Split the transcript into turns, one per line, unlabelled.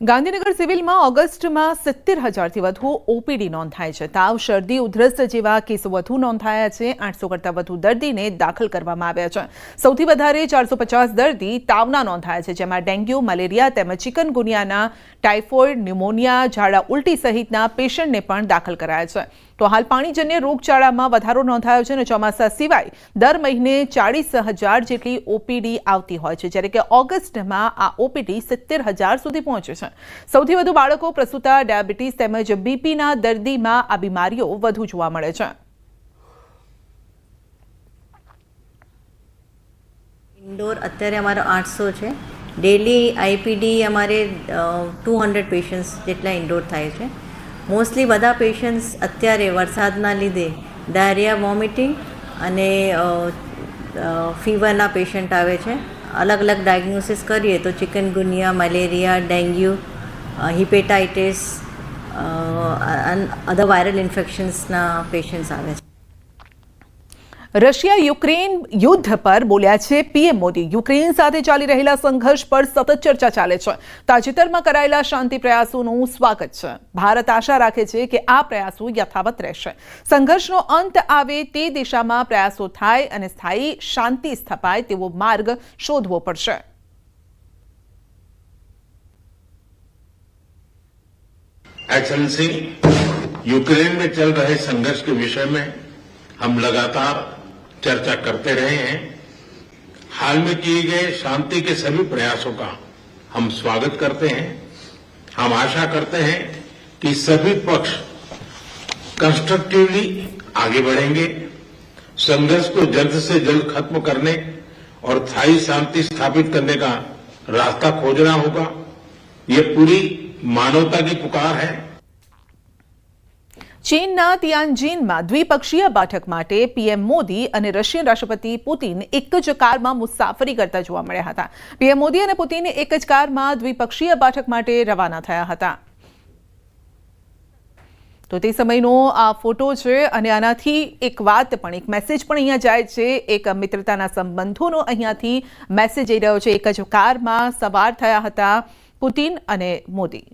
ગાંધીનગર સિવિલમાં ઓગસ્ટમાં 70,000થી વધુ ઓપીડી નોંધાય છે। તાવ, શરદી, ઉધરસ જેવા કેસો વધુ નોંધાયા છે। 800 કરતાં વધુ દર્દીને દાખલ કરવામાં આવ્યા છે। સૌથી વધારે 450 દર્દી તાવના નોંધાયા છે, જેમાં ડેન્ગ્યુ, મલેરિયા તેમજ ચિકનગુનિયાના, ટાઇફોઇડ, ન્યુમોનિયા, ઝાડા ઉલટી સહિતના પેશન્ટને પણ દાખલ કરાયા છે। તો હાલ પાણીજન્ય રોગચાળામાં વધારો નોંધાયો છે અને ચોમાસા સિવાય દર મહિને 40,000 જેટલી ઓપીડી આવતી હોય છે, જ્યારે કે ઓગસ્ટમાં આ ઓપીડી 70,000 સુધી પહોંચે છે। સૌથી વધુ બાળકો, પ્રસૂતા, ડાયાબિટીસ તેમજ બીપીના દર્દીમાં આ બીમારીઓ વધુ જોવા મળે છે।
ઇન્ડોર અત્યારે અમારો 800 છે। ડેલી આઈપીડી અમારે 200 પેશન્ટ્સ જેટલા ઇન્ડોર થાય છે। મોસ્ટલી બધા પેશન્ટ્સ અત્યારે વરસાદના લીધે ડાયરિયા, વોમિટિંગ અને ફીવરના પેશન્ટ આવે છે। અલગ અલગ ડાયગ્નોસિસ કરીએ તો ચિકનગુનિયા, મલેરિયા, ડેન્ગ્યુ, હિપેટાઇટિસ, અધર વાયરલ ઇન્ફેક્શન્સના પેશન્ટ્સ આવે છે।
રશિયા યુક્રેન યુદ્ધ પર બોલ્યા છે પીએમ મોદી। યુક્રેન સાથે ચાલી રહેલા સંઘર્ષ પર સતત ચર્ચા ચાલે છે। તાજેતરમાં કરાયેલા શાંતિ પ્રયાસોનું સ્વાગત છે। ભારત આશા રાખે છે કે આ પ્રયાસો યથાવત રહેશે। સંઘર્ષનો અંત આવે તે દિશામાં પ્રયાસો થાય અને સ્થાયી શાંતિ સ્થપાય તેવો માર્ગ શોધવો પડશે।
एक्सेलेंसी, यूक्रेन में चल रहे संघर्ष के विषय में हम लगातार चर्चा करते रहे हैं। हाल में किए गए शांति के सभी प्रयासों का हम स्वागत करते हैं। हम आशा करते हैं कि सभी पक्ष कंस्ट्रक्टिवली आगे बढ़ेंगे। संघर्ष को जल्द से जल्द खत्म करने और स्थायी शांति स्थापित करने का रास्ता खोजना होगा। ये पूरी मानवता की पुकार है।
ચીનના તિયાનજિનમાં દ્વિપક્ષીય બેઠક માટે પીએમ મોદી અને રશિયન રાષ્ટ્રપતિ પુતિન એક જ કારમાં મુસાફરી કરતા જોવા મળ્યા હતા। પીએમ મોદી અને પુતિન એક જ કારમાં દ્વિપક્ષીય બેઠક માટે રવાના થયા હતા। તો તે સમયનો આ ફોટો છે અને આનાથી એક વાત પણ, એક મેસેજ પણ અહીંયા જાય છે। એક મિત્રતાના સંબંધોનો અહીંયાથી મેસેજ જઈ રહ્યો છે। એક જ કારમાં સવાર થયા હતા પુતિન અને મોદી।